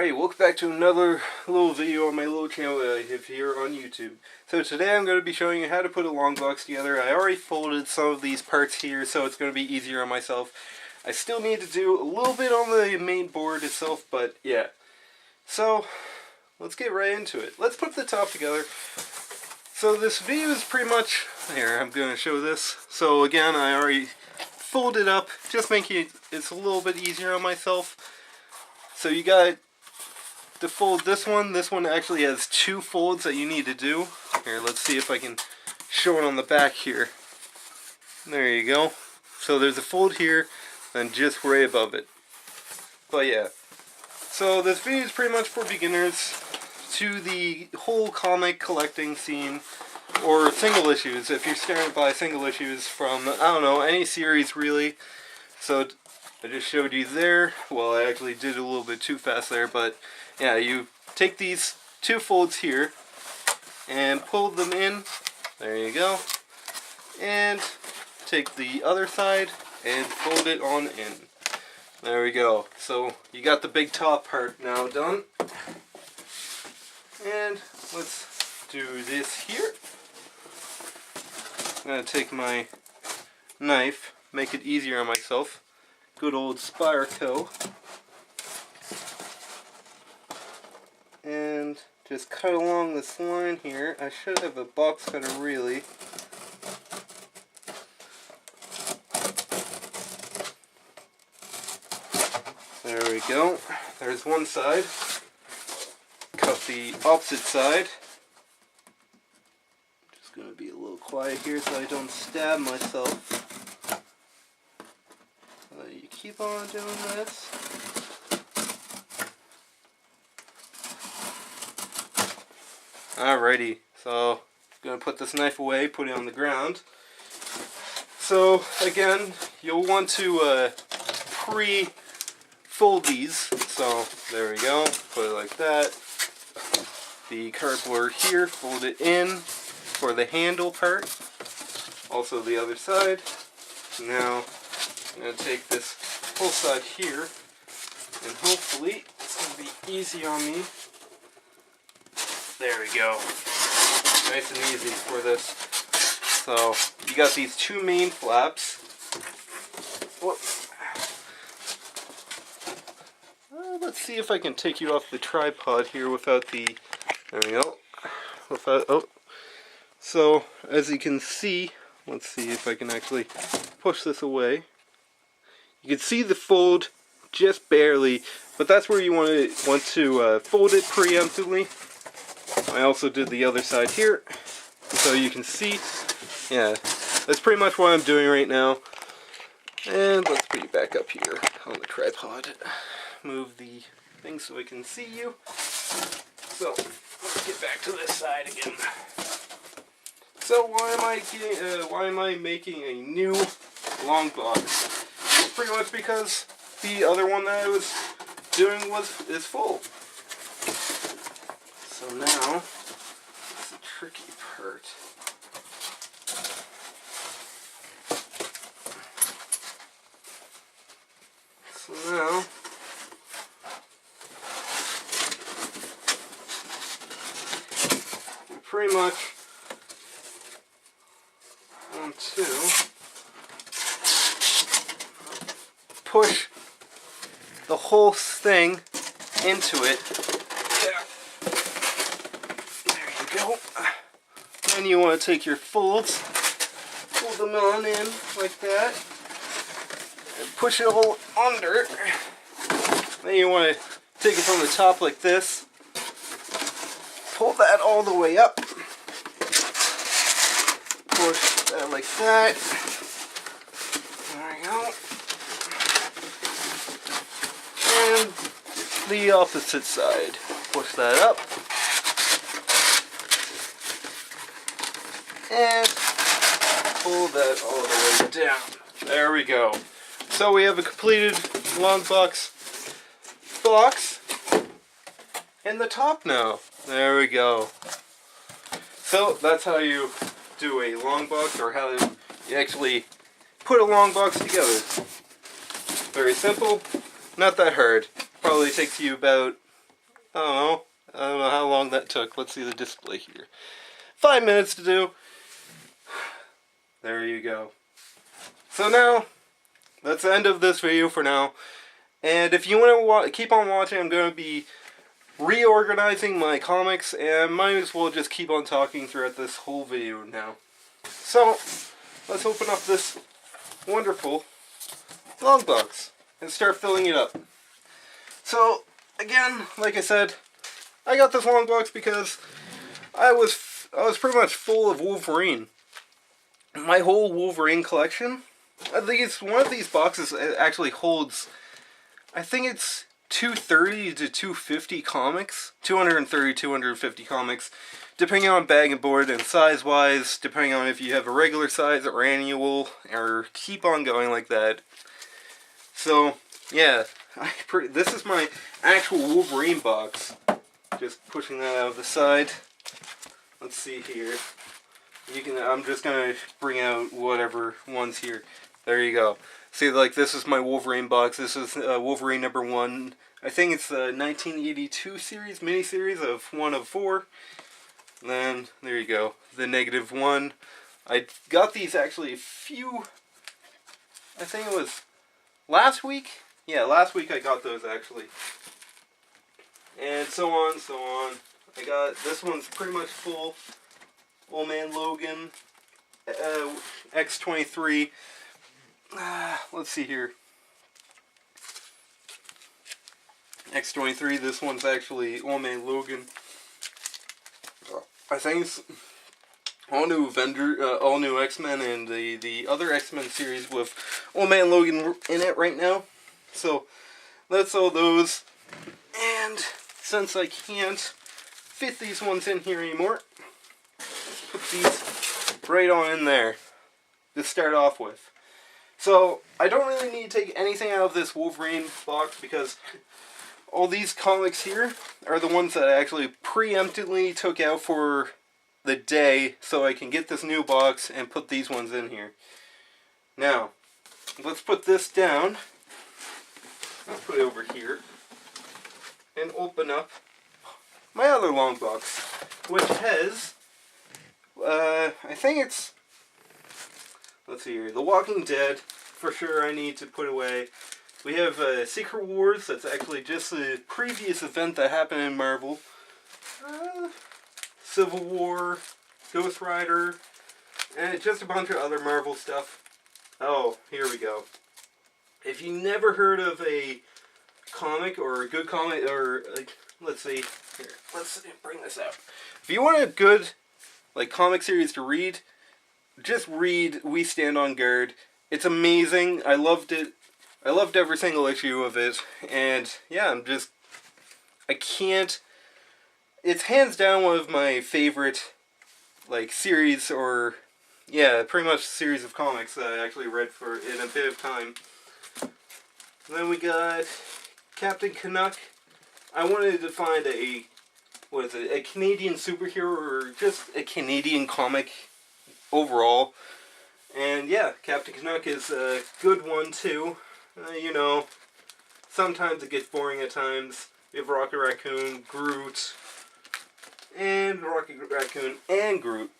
Alright, welcome back to another little video on my little channel that I have here on YouTube. So today I'm going to be showing you how to put a long box together. I already folded some of these parts here, so it's going to be easier on myself. I still need to do a little bit on the main board itself, but yeah. So, let's get right into it. Let's put the top together. So this video is pretty much, here, I'm going to show this. So again, I already folded up, just making it a little bit easier on myself. So you got to fold this one. This one actually has two folds that you need to do. Here, let's see if I can show it on the back here. There you go. So there's a fold here, and just right above it. But yeah. So this video is pretty much for beginners to the whole comic collecting scene, or single issues, if you're starting to buy single issues from, I don't know, any series really. So I just showed you there. Well, I actually did it a little bit too fast there, but yeah, you take these two folds here and pull them in. There you go. And take the other side and fold it on in. There we go. So you got the big top part now done. And let's do this here. I'm going to take my knife, make it easier on myself. Good old Spyderco. And just cut along this line here. I should have a box cutter really. There we go. There's one side. Cut the opposite side. Just going to be a little quiet here so I don't stab myself. You keep on doing this. Alrighty, so I'm going to put this knife away, put it on the ground. So again, you'll want to pre-fold these. So there we go, put it like that. The cardboard here, fold it in for the handle part. Also the other side. Now I'm going to take this whole side here, and hopefully it's going to be easy on me. There we go. Nice and easy for this. So you got these two main flaps. Let's see if I can take you off the tripod here without the... There we go. So as you can see, let's see if I can actually push this away. You can see the fold just barely, but that's where you want to fold it preemptively. I also did the other side here, so you can see. Yeah, that's pretty much what I'm doing right now. And let's put you back up here on the tripod. Move the thing so I can see you. So let's get back to this side again. So why am I making a new long box? Pretty much because the other one that I was doing is full. So now, it's the tricky part. So now, you pretty much want to push the whole thing into it. There you go. Then you want to take your folds, pull them on in like that, and push it all under. Then you want to take it from the top like this, pull that all the way up, push that like that. There we go. And the opposite side. Push that up. And pull that all the way down. There we go. So we have a completed long box and the top now. There we go. So that's how you do a long box, or how you actually put a long box together. Very simple, not that hard. Probably takes you about I don't know how long that took. Let's see the display here. 5 minutes to do. There you go. So now, that's the end of this video for now. And if you want to keep on watching, I'm going to be reorganizing my comics, and might as well just keep on talking throughout this whole video now. So, let's open up this wonderful long box and start filling it up. So, again, like I said, I got this long box because I was pretty much full of Wolverine. My whole Wolverine collection. One of these boxes actually holds, I think it's 230 to 250 comics. 230, 250 comics. Depending on bag and board and size-wise. Depending on if you have a regular size or annual. Or keep on going like that. So, yeah. This is my actual Wolverine box. Just pushing that out of the side. Let's see here. I'm just gonna bring out whatever one's here. There you go. See, like, this is my Wolverine box. This is Wolverine number 1. I think it's the 1982 series, mini-series of 1 of 4. And then, there you go. The -1. I got these actually I think it was last week? Yeah, last week I got those actually. And so on, so on. This one's pretty much full. Old Man Logan, X-23. Let's see here. X-23, this one's actually Old Man Logan. I think it's all new X-Men and the other X-Men series with Old Man Logan in it right now. So, that's all those. And since I can't fit these ones in here anymore, put these right on in there to start off with. So, I don't really need to take anything out of this Wolverine box because all these comics here are the ones that I actually preemptively took out for the day so I can get this new box and put these ones in here. Now, let's put this down. Let's put it over here and open up my other long box, which has I think it's, let's see here, The Walking Dead, for sure I need to put away. We have Secret Wars, that's actually just a previous event that happened in Marvel. Civil War, Ghost Rider, and just a bunch of other Marvel stuff. Oh, here we go. If you never heard of a comic, or a good comic, or, like, let's see, here, let's bring this out. If you want a good, like, comic series to read, just read We Stand on Guard. It's amazing. I loved it. I loved every single issue of it. And, yeah, I can't, it's hands down one of my favorite, like, series, or, yeah, pretty much series of comics that I actually read for in a bit of time. And then we got Captain Canuck. I wanted to find a Canadian superhero, or just a Canadian comic overall. And yeah, Captain Canuck is a good one too. You know, sometimes it gets boring at times. We have Rocket Raccoon, Groot, and Groot.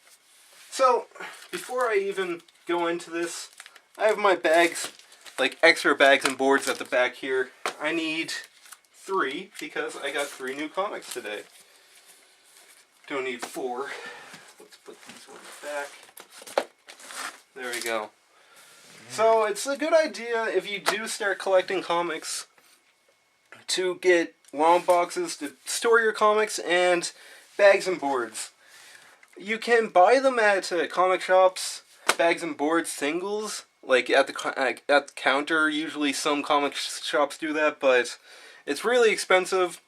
So, before I even go into this, I have my bags, like extra bags and boards at the back here. I need 3 because I got 3 new comics today. Don't need 4. Let's put these ones back. There we go. So it's a good idea if you do start collecting comics to get long boxes to store your comics and bags and boards. You can buy them at comic shops, bags and boards singles, like at the counter. Usually some comic shops do that, but it's really expensive.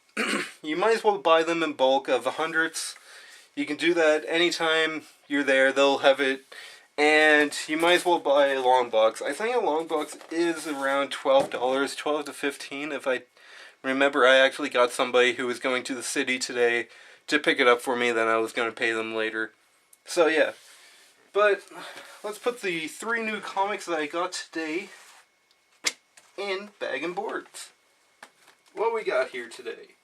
You might as well buy them in bulk of the hundreds. You can do that anytime you're there. They'll have it. And you might as well buy a long box. I think a long box is around $12, $12 to $15. If I remember, I actually got somebody who was going to the city today to pick it up for me, then I was going to pay them later. So yeah. But let's put the 3 new comics that I got today in bag and boards. What we got here today?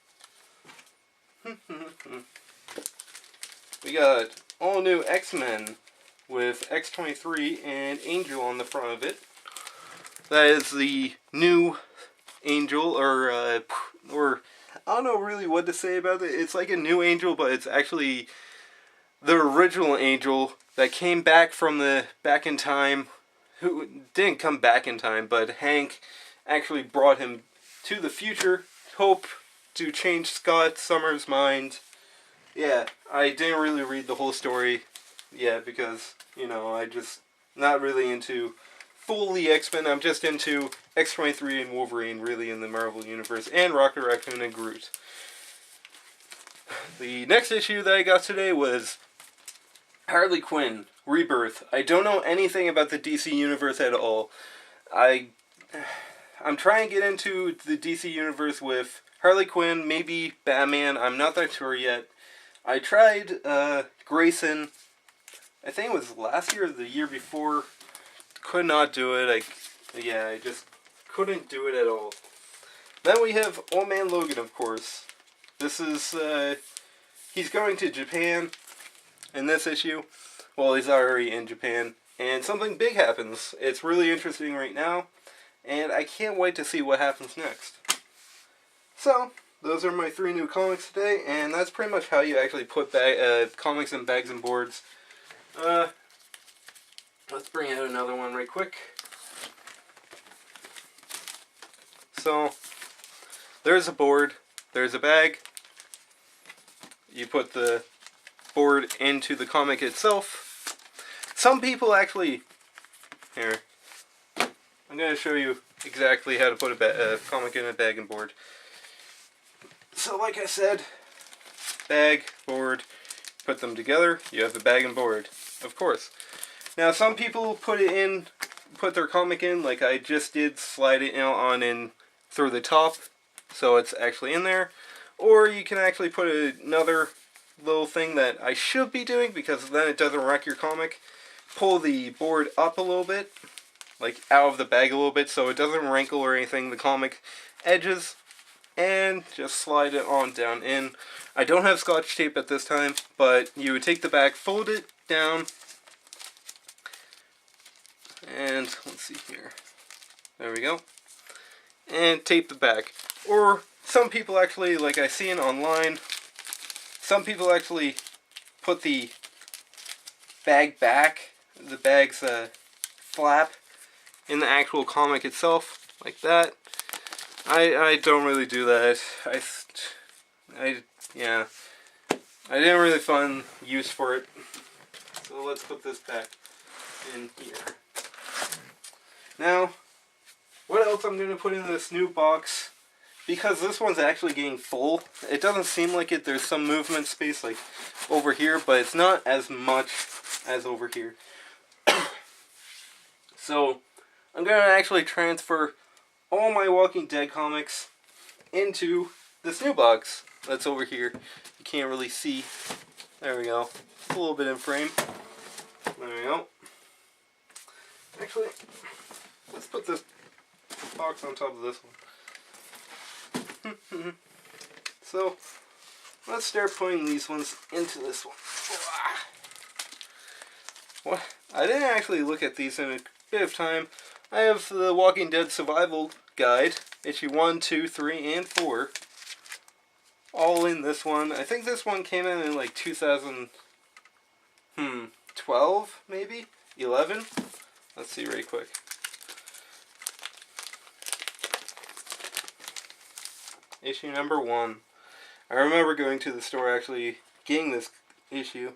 We got all new X-Men with X-23 and Angel on the front of it. That is the new Angel, or I don't know really what to say about it. It's like a new Angel, but it's actually the original Angel that came back in time. Who didn't come back in time, but Hank actually brought him to the future. Hope to change Scott Summers' mind. Yeah, I didn't really read the whole story yet because, I just not really into fully X-Men. I'm just into X-23 and Wolverine, really, in the Marvel Universe, and Rocket Raccoon and Groot. The next issue that I got today was Harley Quinn Rebirth. I don't know anything about the DC Universe at all. I'm trying to get into the DC Universe with Harley Quinn, maybe Batman. I'm not that sure yet. I tried Grayson, I think it was last year or the year before. Could not do it. I just couldn't do it at all. Then we have Old Man Logan, of course. This is, he's going to Japan in this issue. Well, he's already in Japan. And something big happens. It's really interesting right now. And I can't wait to see what happens next. So, those are my 3 new comics today. And that's pretty much how you actually put comics in bags and boards. Let's bring out another one right quick. So, there's a board. There's a bag. You put the board into the comic itself. Some people actually... Here. I'm going to show you exactly how to put a comic in a bag and board. So like I said, bag, board, put them together, you have the bag and board, of course. Now some people put their comic in, like I just did, slide it in through the top, so it's actually in there. Or you can actually put another little thing that I should be doing, because then it doesn't wreck your comic. Pull the board up a little bit, like out of the bag a little bit, so it doesn't wrinkle or anything, the comic edges, and just slide it on down in. I don't have Scotch tape at this time, but you would take the back, fold it down, and let's see here, there we go, and tape the back. Or some people actually, like I seen online, some people actually put the bag back, the bag's flap, in the actual comic itself, like that. I don't really do that. I didn't really find use for it. So let's put this back in here. Now, what else I'm going to put in this new box, because this one's actually getting full. It doesn't seem like it. There's some movement space like over here, but it's not as much as over here. So I'm going to actually transfer all my Walking Dead comics into this new box that's over here. You can't really see. There we go. It's a little bit in frame. There we go. Actually, let's put this box on top of this one. So, let's start putting these ones into this one. What? I didn't actually look at these in a bit of time. I have the Walking Dead Survival Guide, issue 1, 2, 3, and 4. All in this one. I think this one came in like 2012, maybe? 11? Let's see right quick. Issue number 1. I remember going to the store actually getting this issue.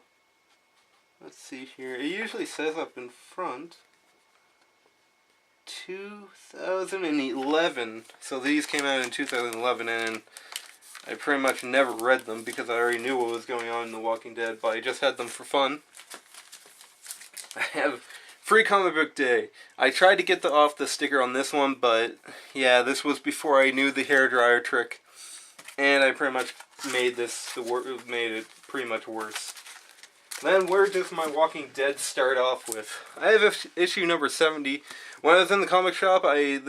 Let's see here. It usually says up in front 2011. So these came out in 2011, and I pretty much never read them because I already knew what was going on in The Walking Dead, but I just had them for fun. I have Free Comic Book Day. I tried to get off the sticker on this one, but yeah, this was before I knew the hairdryer trick, and I pretty much made it pretty much worse. Then where does my Walking Dead start off with? I have issue number 70. When I was in the comic shop, I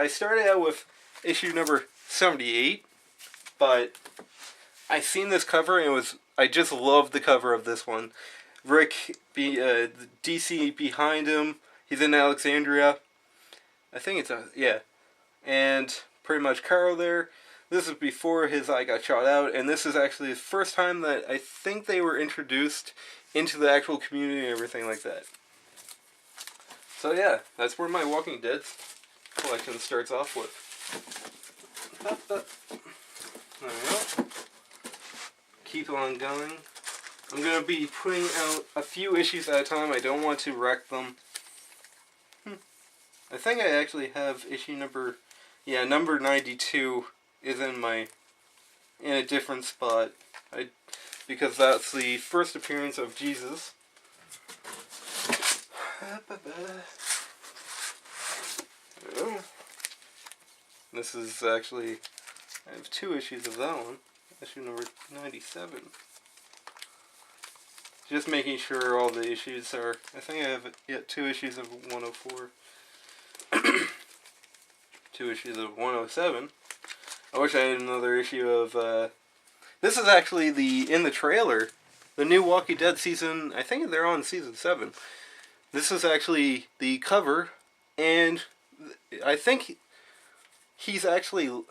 started out with issue number 78, but I seen this cover and I just loved the cover of this one. Rick, DC behind him. He's in Alexandria. I think it's yeah, and pretty much Carl there. This is before his eye got shot out, and this is actually the first time that I think they were introduced into the actual community and everything like that. So yeah, that's where my Walking Dead collection starts off with. There we go. Keep on going. I'm going to be putting out a few issues at a time. I don't want to wreck them. I think I actually have issue number... Yeah, number 92 is in a different spot. Because that's the first appearance of Jesus. This is actually... I have 2 issues of that one. Issue number 97. Just making sure all the issues are... I think I have 2 issues of 104. 2 issues of 107. I wish I had another issue of... this is actually in the trailer. The new Walking Dead season... I think they're on season 7. This is actually the cover. And I think he's actually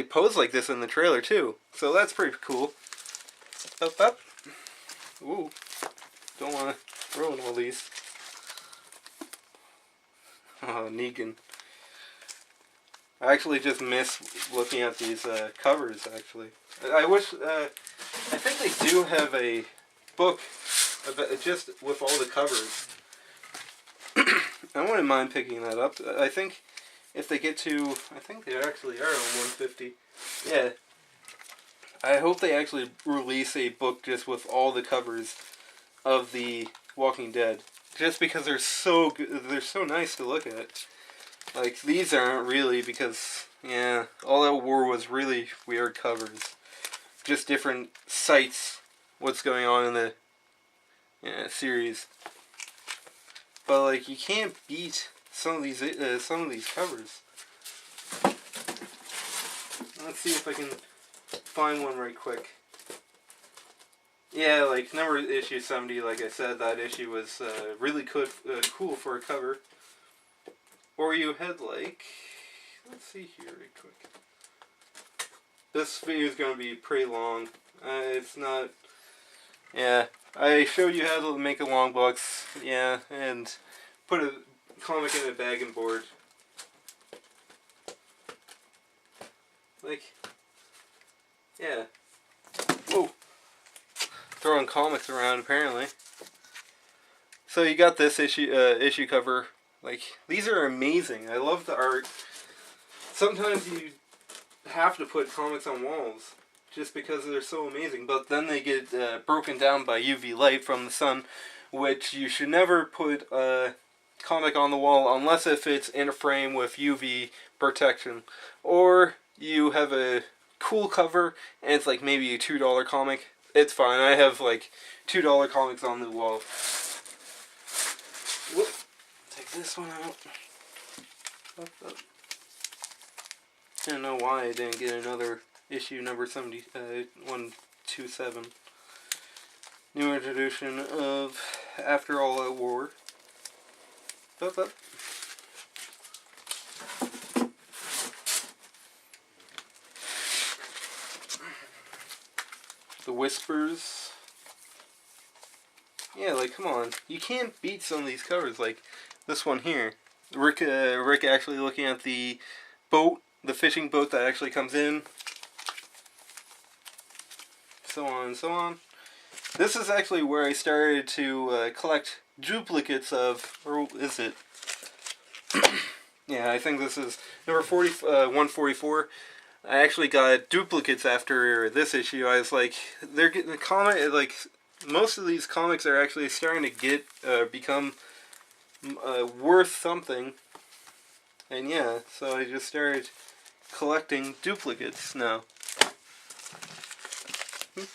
posed like this in the trailer too. So that's pretty cool. Up. Ooh. Don't want to ruin all these. Oh, Negan. I actually just miss looking at these covers, actually. I wish... I think they do have a book just with all the covers. I wouldn't mind picking that up. I think if they get to... I think they actually are on 150. Yeah. I hope they actually release a book just with all the covers of the Walking Dead. Just because they're so good, they're so nice to look at. Like, these aren't really because, yeah, All Out War was really weird covers. Just different sites, what's going on in the series. But, like, you can't beat some of these covers. Let's see if I can find one right quick. Yeah, like, issue 70, like I said, that issue was really cool for a cover. Or you had, like... Let's see here right quick. This video is going to be pretty long. It's not... Yeah, I showed you how to make a long box, yeah, and put a comic in a bag and board. Like... Yeah. Whoa. Throwing comics around, apparently. So you got this issue cover. Like, these are amazing. I love the art. Sometimes you have to put comics on walls just because they're so amazing. But then they get broken down by UV light from the sun, which you should never put a comic on the wall unless if it's in a frame with UV protection. Or you have a cool cover and it's like maybe a $2 comic. It's fine. I have like $2 comics on the wall. Whoop. Take this one out. Up. I don't know why I didn't get another issue number 127. New introduction of After All Out War. Up. The Whispers. Yeah, like, come on. You can't beat some of these covers, like this one here. Rick actually looking at the boat, the fishing boat that actually comes in. So on and so on. This is actually where I started to collect duplicates of, or is it? Yeah, I think this is number 144. I actually got duplicates after this issue. I was like, they're getting the comic, like, most of these comics are actually starting to become worth something. And yeah, so I just started collecting duplicates now. And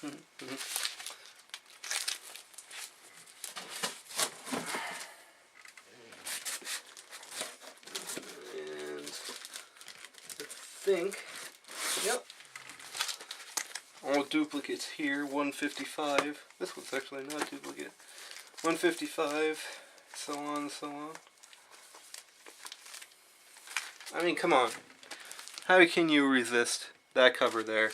I think... Yep. all duplicates here, 155. This one's actually not a duplicate. 155, so on and so on. I mean, come on. How can you resist that cover there?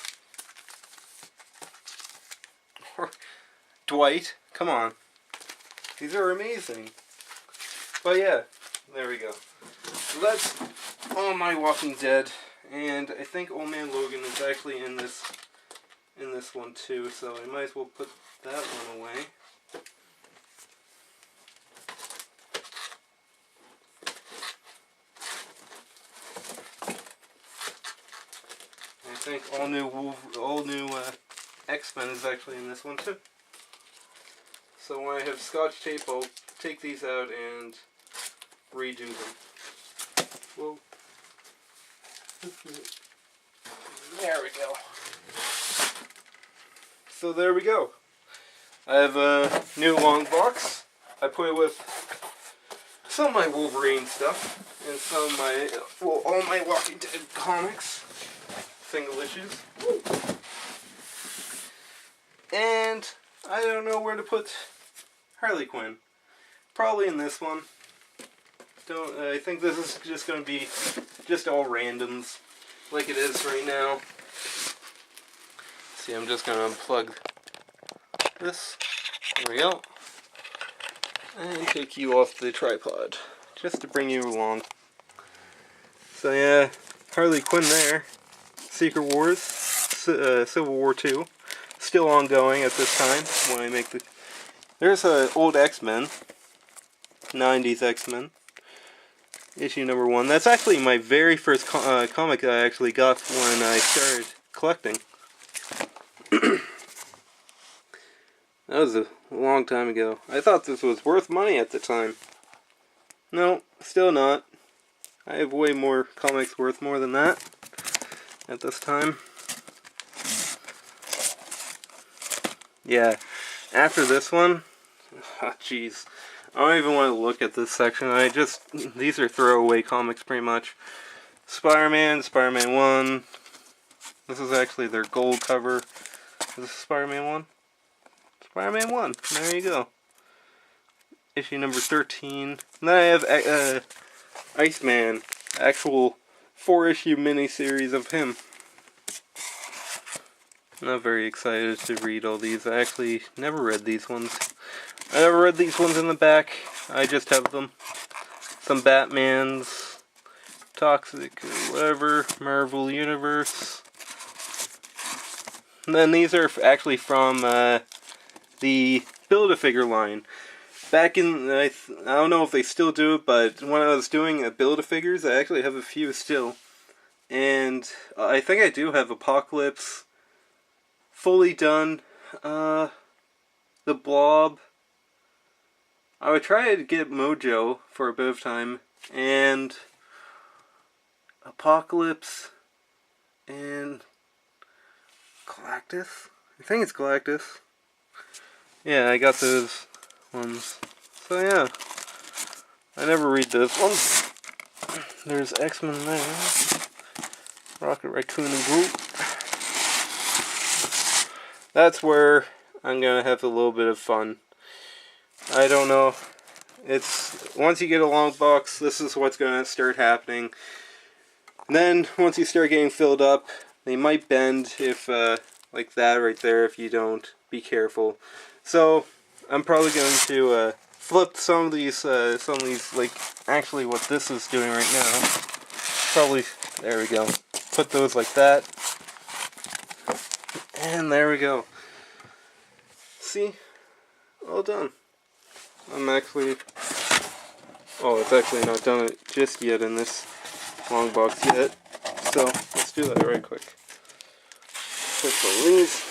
Dwight, come on. These are amazing. But yeah, there we go. So that's all my Walking Dead, and I think Old Man Logan is actually in this one too, so I might as well put that one away. I think all new X-Men is actually in this one too. So when I have Scotch tape, I'll take these out and redo them. Whoa. There we go. So there we go. I have a new long box. I put it with some of my Wolverine stuff and some of my, well, all my Walking Dead comics, single issues. And I don't know where to put Harley Quinn. Probably in this one. I think this is just going to be just all randoms, like it is right now. See, I'm just going to unplug this. There we go. And take you off the tripod, just to bring you along. So yeah, Harley Quinn there. Secret Wars, Civil War 2. Still ongoing at this time when I make the... There's an old X-Men. 90s X-Men. Issue number 1. That's actually my very first comic that I actually got when I started collecting. That was a long time ago. I thought this was worth money at the time. No, still not. I have way more comics worth more than that at this time. Yeah, after this one, oh, jeez, I don't even want to look at this section. These are throwaway comics pretty much. Spider-Man, Spider-Man 1. This is actually their gold cover. Is this Spider-Man 1? Spider-Man 1, there you go. Issue number 13. And then I have Iceman, actual 4-issue miniseries of him. I'm not very excited to read all these. I actually never read these ones. I never read these ones in the back. I just have them. Some Batmans, Toxic, whatever, Marvel Universe. And then these are actually from the Build-A-Figure line. Back in, I don't know if they still do it, but when I was doing Build-A-Figures, I actually have a few still. And I think I do have Apocalypse fully done. The Blob. I would try to get Mojo for a bit of time. And Apocalypse and Galactus? I think it's Galactus. Yeah, I got those ones. So yeah, I never read those ones. There's X-Men there. Rocket Raccoon and Groot. That's where I'm gonna have a little bit of fun. I don't know. It's once you get a long box, this is what's gonna start happening. And then once you start getting filled up, they might bend if like that right there if you don't be careful. So I'm probably going to flip some of these, like actually what this is doing right now. Probably, there we go. Put those like that. And there we go. See? All done. I'm actually, oh, it's actually not done just yet in this long box yet. So let's do that right quick. Put some of these.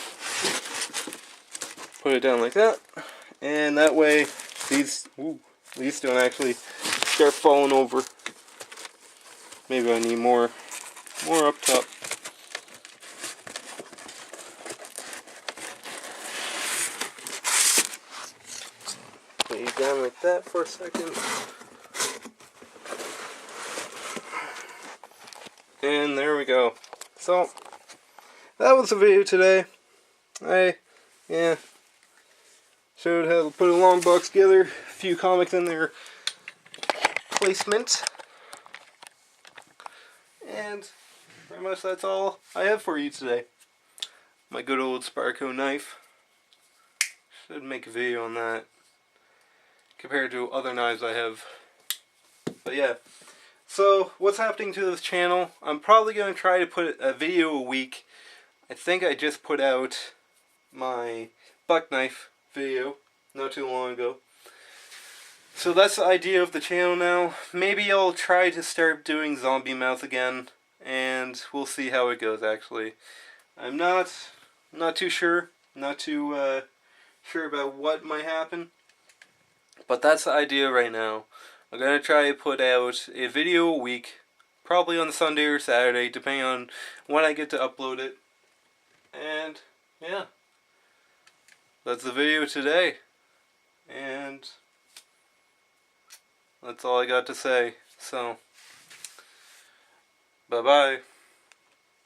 Put it down like that. And that way, these don't actually start falling over. Maybe I need more up top. Put you down like that for a second. And there we go. So, that was the video today. Yeah, showed how to put a long box together, a few comics in their placement, and pretty much that's all I have for you today. My good old Sparco knife. Should make a video on that compared to other knives I have. But yeah, so what's happening to this channel? I'm probably going to try to put a video a week. I think I just put out my buck knife video not too long ago. So that's the idea of the channel now. Maybe I'll try to start doing zombie mouth again, and we'll see how it goes actually. I'm not too sure. Not too sure about what might happen. But that's the idea right now. I'm going to try to put out a video a week. Probably on Sunday or Saturday, depending on when I get to upload it. And, yeah. That's the video today. And that's all I got to say. So, bye-bye.